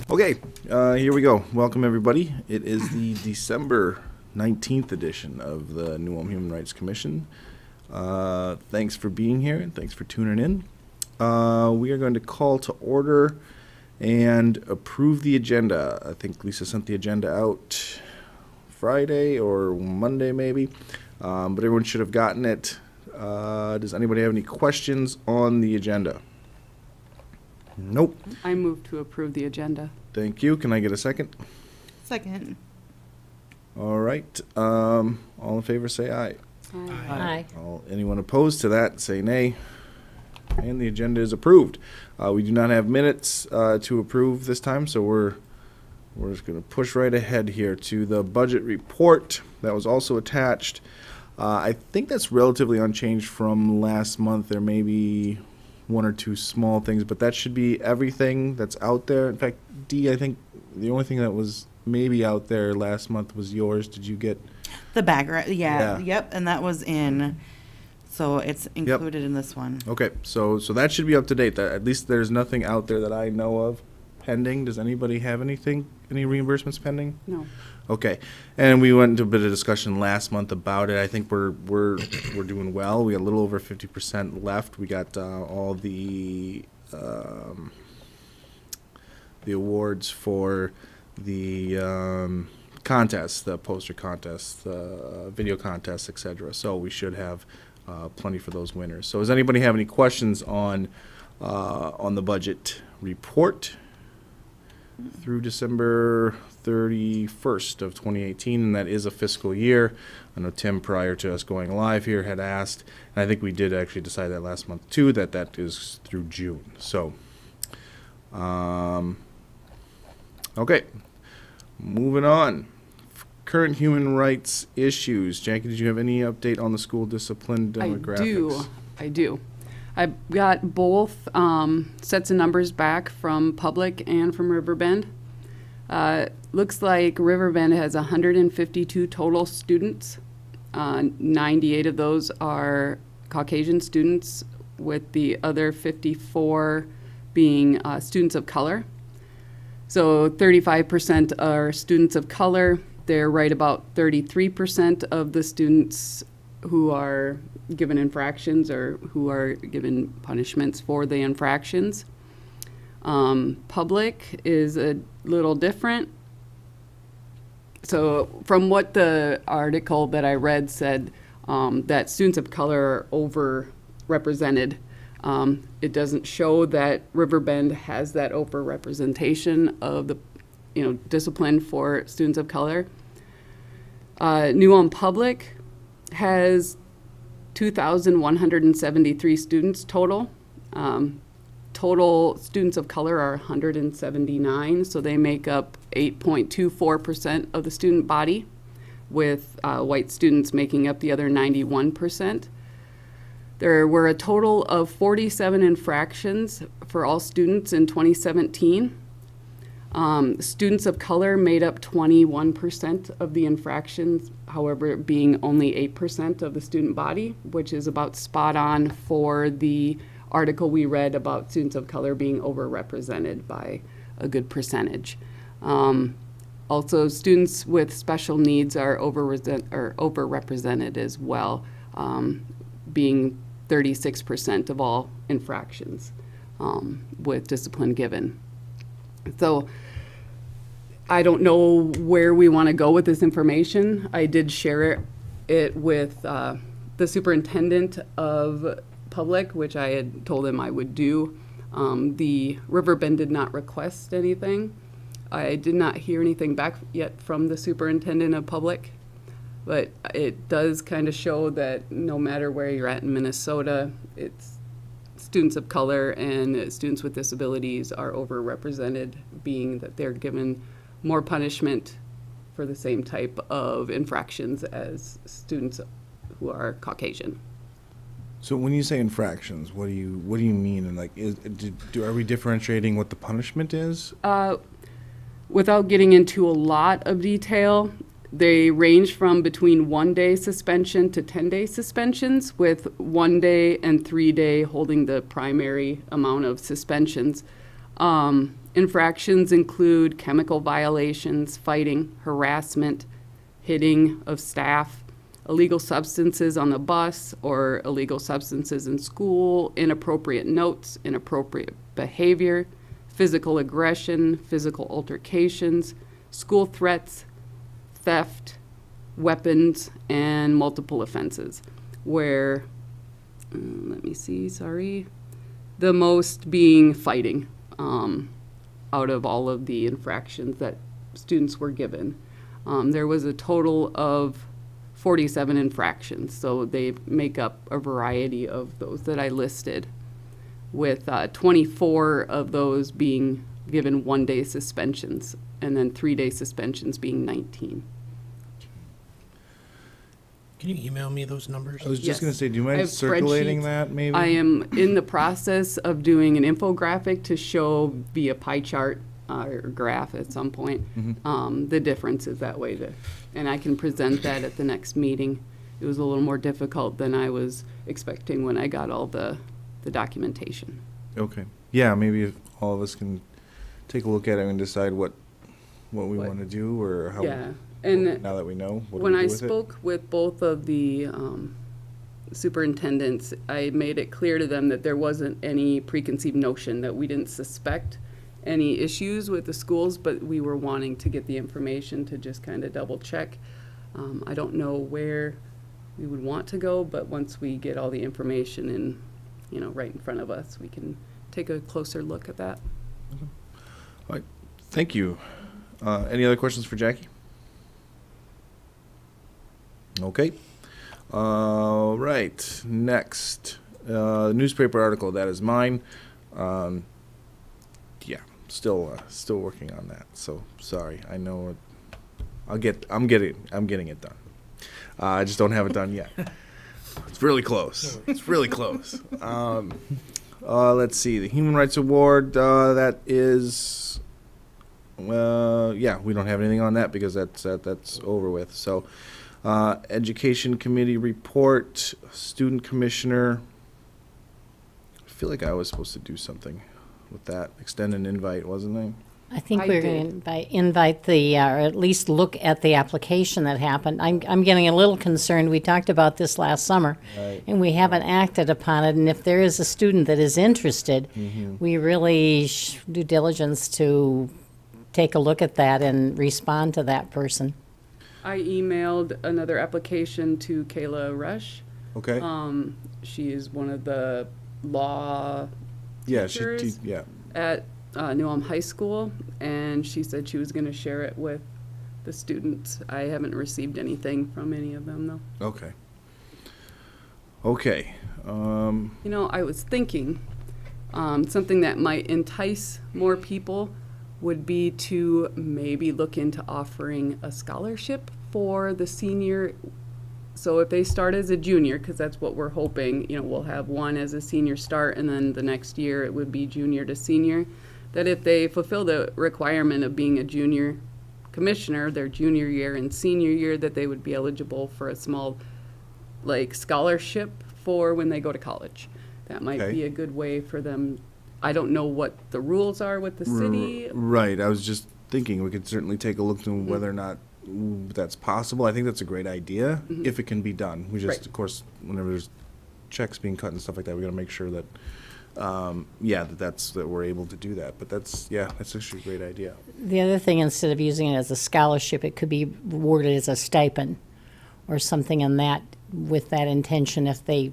Okay, here we go. Welcome, everybody. It is the December 19th edition of the New Ulm Human Rights Commission. Thanks for being here, and thanks for tuning in. We are going to call to order and approve the agenda. I think Lisa sent the agenda out Friday or Monday, maybe, but everyone should have gotten it. Does anybody have any questions on the agenda? Nope. I move to approve the agenda. Thank you. Can I get a second? Second. All right. All in favor, say aye. Aye. Anyone opposed to that, say nay. And the agenda is approved. We do not have minutes to approve this time, so we're just going to push right ahead here to the budget report that was also attached. I think that's relatively unchanged from last month. There may be one or two small things, but that should be everything that's out there. In fact, Dee, I think the only thing that was maybe out there last month was yours. Did you get The background, Yeah. yep, and that was in, so it's included in this one. Okay, so that should be up to date. That at least there's nothing out there that I know of pending. Does anybody have anything, any reimbursements pending? No. Okay, and we went into a bit of discussion last month about it. I think we're doing well. We got a little over 50% left. We got all the awards for the contests, the poster contests, the video contests, etc. So we should have plenty for those winners. So does anybody have any questions on the budget report through December 31st of 2018, and that is a fiscal year? I know Tim, prior to us going live here, had asked, and I think we did actually decide that last month too, that is through June. So, okay, moving on. Current human rights issues. Jackie, did you have any update on the school discipline demographics? I do. I got both sets of numbers back from Public and from Riverbend. Looks like Riverbend has 152 total students. 98 of those are Caucasian students, with the other 54 being students of color. So 35% are students of color. They're right about 33% of the students who are given infractions or who are given punishments for the infractions. Public is a little different. So from what the article that I read said, that students of color are overrepresented. It doesn't show that Riverbend has that overrepresentation of the discipline for students of color. New Ulm Public has 2,173 students total. Total students of color are 179, so they make up 8.24% of the student body, with white students making up the other 91%. There were a total of 47 infractions for all students in 2017. Students of color made up 21% of the infractions, however, being only 8% of the student body, which is about spot on for the article we read about students of color being overrepresented by a good percentage. Also, students with special needs are overrepresented as well, being 36% of all infractions with discipline given. So I don't know where we want to go with this information. I did share it with the superintendent of Public, which I had told him I would do. The Riverbend did not request anything. I did not hear anything back yet from the superintendent of Public, but it does kind of show that no matter where you're at in Minnesota, it's students of color and students with disabilities are overrepresented, being that they're given more punishment for the same type of infractions as students who are Caucasian. So when you say infractions, what do you mean? And like, are we differentiating what the punishment is? Without getting into a lot of detail, they range from between 1-day suspension to 10-day suspensions, with 1 day and 3 day holding the primary amount of suspensions. Infractions include chemical violations, fighting, harassment, hitting of staff, illegal substances on the bus or illegal substances in school, inappropriate notes, inappropriate behavior, physical aggression, physical altercations, school threats, theft, weapons, and multiple offenses, where, let me see, sorry, the most being fighting out of all of the infractions that students were given. There was a total of 47 infractions, so they make up a variety of those that I listed, with 24 of those being given 1-day suspensions, and then 3-day suspensions being 19. Can you email me those numbers? I was just Yes. going to say, do you I mind have circulating spreadsheets. that maybe? I am in the process of doing an infographic to show via pie chart or graph at some point the differences that way, and I can present that at the next meeting. It was a little more difficult than I was expecting when I got all the documentation. Okay. Yeah, maybe if all of us can take a look at it and decide what we What- want to do, or how. Yeah, and now that we know, what do when we do I with it? spoke with both of the superintendents, I made it clear to them that there wasn't any preconceived notion, that we didn't suspect any issues with the schools, but we were wanting to get the information to just kind of double check. I don't know where we would want to go, but once we get all the information in, right in front of us, we can take a closer look at that. All right. Thank you. Any other questions for Jackie? Okay. All right. Next, newspaper article. That is mine. Yeah, still working on that. So sorry. I know. I'm getting it done. I just don't have it done yet. It's really close. It's really close. Let's see. The Human Rights Award. That is. Yeah, we don't have anything on that because that's over with. So, Education Committee report, Student Commissioner. I feel like I was supposed to do something with that. Extend an invite, wasn't I? I think I we're did. going to invite the, or at least look at the application that happened. I'm getting a little concerned. We talked about this last summer, Right. and we haven't acted upon it. And if there is a student that is interested, we really do diligence to take a look at that and respond to that person. I emailed another application to Kayla Rush. Okay. She is one of the law Yeah, teachers yeah. at New Ulm High School, and she said she was going to share it with the students. I haven't received anything from any of them, though. Okay. Okay. I was thinking something that might entice more people would be to maybe look into offering a scholarship for the senior. So if they start as a junior, because that's what we're hoping, we'll have one as a senior start, and then the next year it would be junior to senior, that if they fulfill the requirement of being a junior commissioner, their junior year and senior year, that they would be eligible for a small, scholarship for when they go to college. That might Okay. be a good way for them. I don't know what the rules are with the city. Right. I was just thinking we could certainly take a look to whether or not that's possible. I think that's a great idea if it can be done. We just, Right. of course, whenever there's checks being cut and stuff like that, we got to make sure that, that we're able to do that. But that's actually a great idea. The other thing, instead of using it as a scholarship, it could be worded as a stipend or something in that, with that intention. If they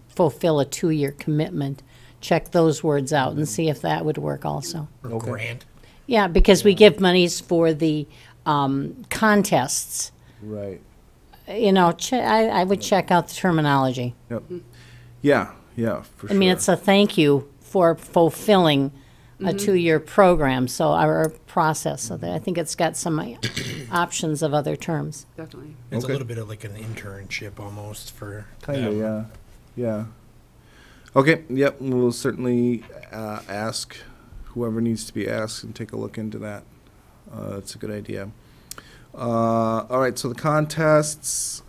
fulfill a 2-year commitment, check those words out and see if that would work also. Or Okay. grant? Yeah, because we give monies for the contests. Right. I would check out the terminology. Yep. Yeah, for sure. I mean, it's a thank you for fulfilling a 2-year program, our process. So that I think it's got some options of other terms. Definitely. It's Okay. a little bit of like an internship almost for Kind of, them. yeah. Okay, yep, we'll certainly ask whoever needs to be asked and take a look into that. That's a good idea. All right, so the contests,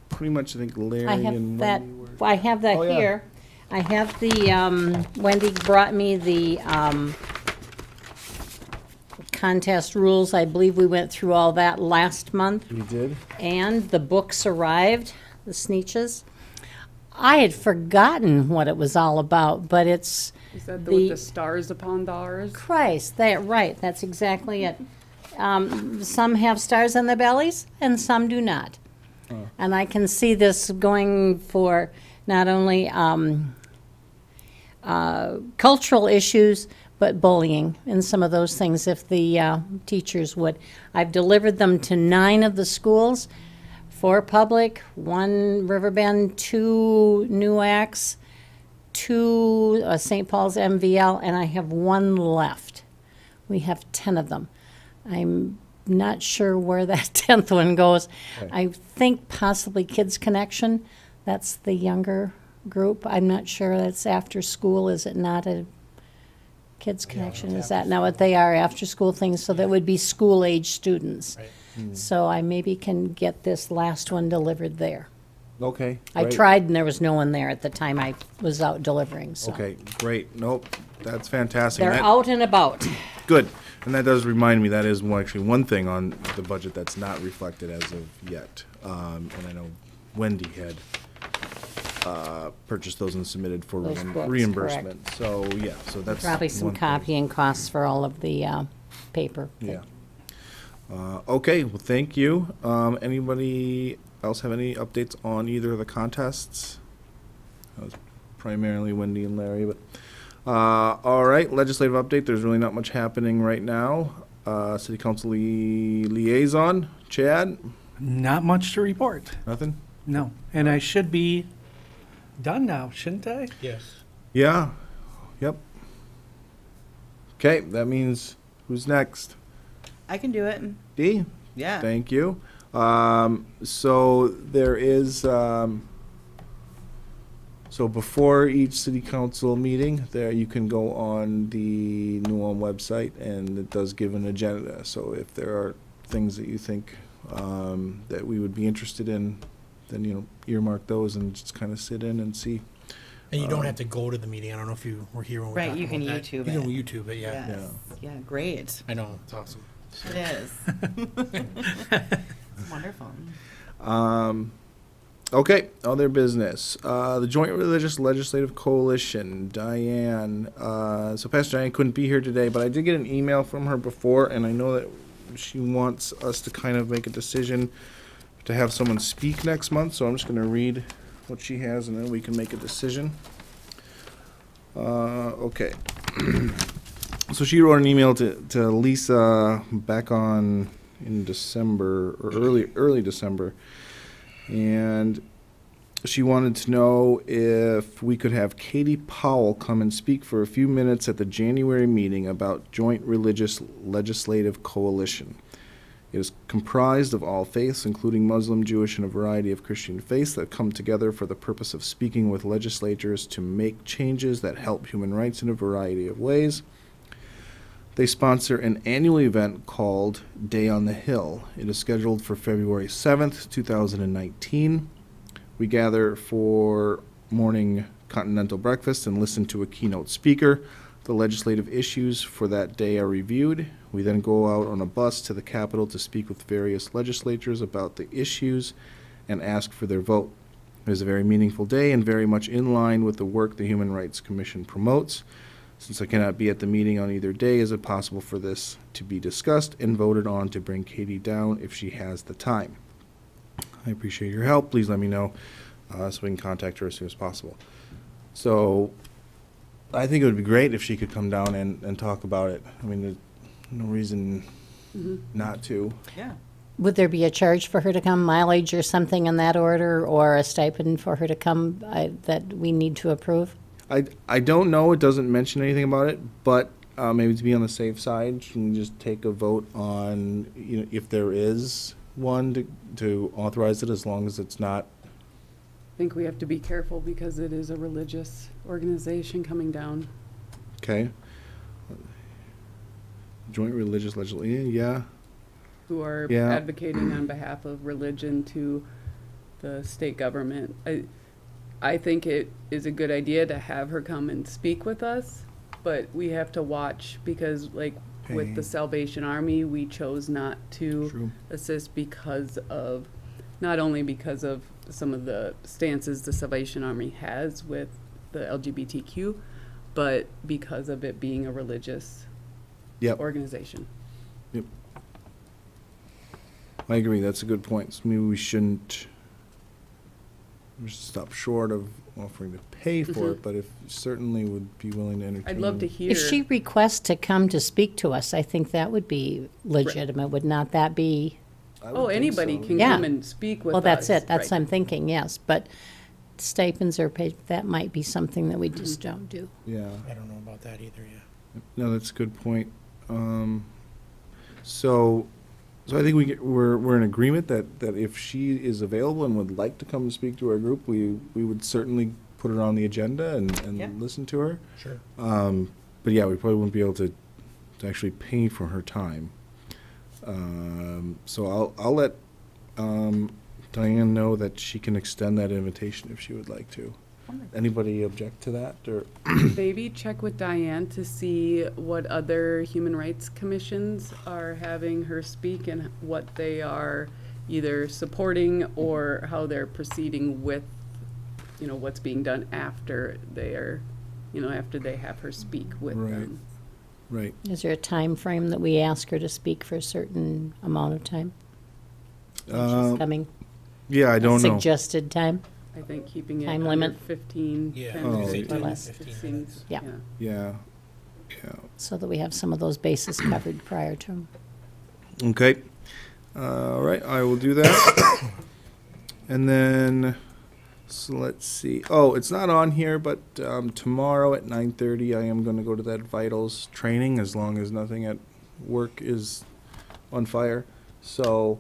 pretty much I think Larry I have and that. Wendy were. I have that Oh, yeah. here. I have the. Wendy brought me the contest rules. I believe we went through all that last month. You did? And the books arrived, the Sneetches. I had forgotten what it was all about, but it's Is that with the stars upon dollars? Christ. Right, that's exactly it. Some have stars on their bellies, and some do not. And I can see this going for not only cultural issues, but bullying and some of those things if the teachers would. I've delivered them to 9 of the schools, 4 public, 1 Riverbend, 2 NUACs, 2 St. Paul's MVL, and I have 1 left. We have 10 of them. I'm not sure where that 10th one goes. Okay. I think possibly Kids Connection. That's the younger group. I'm not sure. That's after school. Is it not a Kids Connection? Is that not what they are, after school things? So that would be school age students. Right. So I maybe can get this last one delivered there. Okay. I great. tried and there was no one there at the time I was out delivering, so. Okay, great. Nope, that's fantastic. They're That- out and about. Good. And that does remind me, that is actually one thing on the budget that's not reflected as of yet. And I know Wendy had purchased those and submitted for Those books, reimbursement. So, yeah, so that's Probably some one thing. copying costs for all of the paper. Yeah. Okay, well, thank you. Anybody else have any updates on either of the contests? That was primarily Wendy and Larry, but, all right, legislative update. There's really not much happening right now. City Council liaison, Chad, Not much to report. nothing? No. And I should be done now, shouldn't I? Yes. Yeah, yep. Okay, that means who's next? I can do it. Dee? Yeah. Thank you. So there is, so before each city council meeting, there you can go on the New Ulm website, and it does give an agenda. So if there are things that you think that we would be interested in, then, you know, earmark those and just kind of sit in and see. And you don't have to go to the meeting. I don't know if you were here when we were Right, talking you can about that. YouTube You it. can YouTube it, yeah. Yes. Yeah, great. I know, it's awesome. It is. Wonderful. Okay, other business. The Joint Religious Legislative Coalition, Diane. So Pastor Diane couldn't be here today, but I did get an email from her before, and I know that she wants us to kind of make a decision to have someone speak next month, so I'm just going to read what she has, and then we can make a decision. Okay. So she wrote an email to Lisa back in December, or early December, and she wanted to know if we could have Katie Powell come and speak for a few minutes at the January meeting about Joint Religious Legislative Coalition. It is comprised of all faiths, including Muslim, Jewish, and a variety of Christian faiths that come together for the purpose of speaking with legislatures to make changes that help human rights in a variety of ways. They sponsor an annual event called Day on the Hill. It is scheduled for February 7th, 2019. We gather for morning continental breakfast and listen to a keynote speaker. The legislative issues for that day are reviewed. We then go out on a bus to the Capitol to speak with various legislatures about the issues and ask for their vote. It is a very meaningful day and very much in line with the work the Human Rights Commission promotes. Since I cannot be at the meeting on either day, is it possible for this to be discussed and voted on to bring Katie down if she has the time? I appreciate your help. Please let me know so we can contact her as soon as possible. So I think it would be great if she could come down and talk about it. I mean, there's no reason not to. Yeah. Would there be a charge for her to come, mileage or something in that order, or a stipend for her to come that we need to approve? I don't know. It doesn't mention anything about it, but maybe to be on the safe side, she can just take a vote on, you know, if there is one to authorize it, as long as it's not. I think we have to be careful because it is a religious organization coming down. Okay. Joint Religious Legislation, yeah. Who are Yeah. advocating on behalf of religion to the state government. I think it is a good idea to have her come and speak with us, but we have to watch because, like, with the Pay. Salvation Army, we chose not to True. assist because of, not only because of some of the stances the Salvation Army has with the LGBTQ, but because of it being a religious Yep, organization. I agree, that's a good point. So maybe we shouldn't just stop short of offering to pay for it, but if certainly would be willing to entertain. I'd love to hear. If she requests to come to speak to us, I think that would be legitimate. Would not that be? I would Oh, think anybody so. can Yeah. come and speak with us. Well, that's it. That's what right. I'm thinking, yes. But stipends are paid, that might be something that we just don't do. Yeah. I don't know about that either, yeah. No, that's a good point. So I think we're in agreement that if she is available and would like to come and speak to our group, we would certainly put her on the agenda and Yep. listen to her. Sure. But yeah, we probably wouldn't be able to actually pay for her time. So I'll let Diane know that she can extend that invitation if she would like to. Anybody object to that, or? Maybe check with Diane to see what other human rights commissions are having her speak and what they are either supporting or how they're proceeding with, what's being done after they are, after they have her speak with Right. them. Right. Is there a time frame that we ask her to speak for a certain amount of time? When she's coming? Yeah, I don't know. Suggested time? I think keeping it Time under limit? 15, Yeah, 10 Oh, to 15 15 less. it 15 seems, minutes. Yeah. Yeah. Yeah. So that we have some of those bases covered prior to 'em. Okay. All right, I will do that. And then, so let's see. Oh, it's not on here, but tomorrow at 9:30, I am going to go to that vitals training, as long as nothing at work is on fire. So,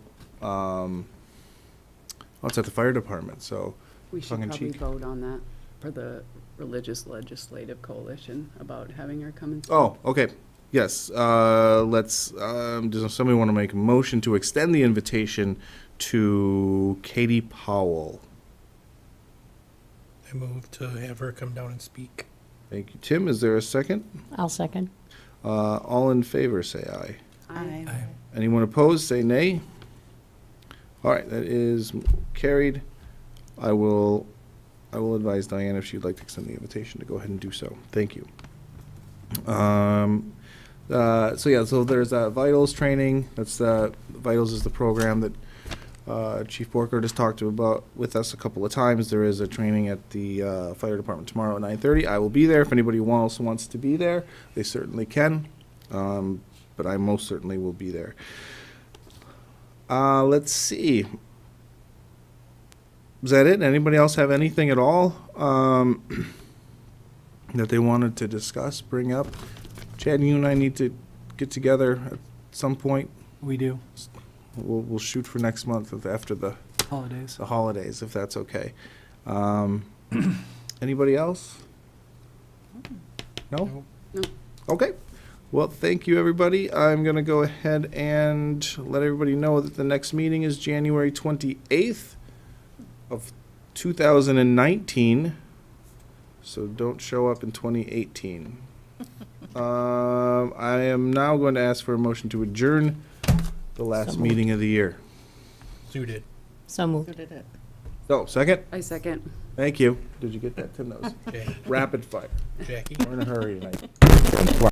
it's at the fire department, so We should tongue in probably cheek. vote on that for the Religious Legislative Coalition about having her come and speak. Oh, okay. Yes, let's, does somebody want to make a motion to extend the invitation to Katie Powell? I move to have her come down and speak. Thank you, Tim. Is there a second? I'll second. All in favor, say aye. Aye. Anyone opposed, say nay. All right, that is carried. I will advise Diane if she'd like to extend the invitation to go ahead and do so. Thank you. So there's Vitals training. That's Vitals is the program that Chief Borker just talked about with us a couple of times. There is a training at the fire department tomorrow at 9:30. I will be there. If anybody else wants to be there, they certainly can. But I most certainly will be there. Let's see. Is that it? Anybody else have anything at all that they wanted to discuss, bring up? Chad, you and I need to get together at some point. We do. We'll shoot for next month after the holidays, if that's okay. Anybody else? No? No. Okay. Well, thank you, everybody. I'm going to go ahead and let everybody know that the next meeting is January 28th of 2019. So don't show up in 2018. I am now going to ask for a motion to adjourn the last So moved. meeting of the year. Suited. So moved. Who did it? Oh, second? I second. Thank you. Did you get that, Tim? That was Okay, rapid fire. Jackie? We're in a hurry tonight.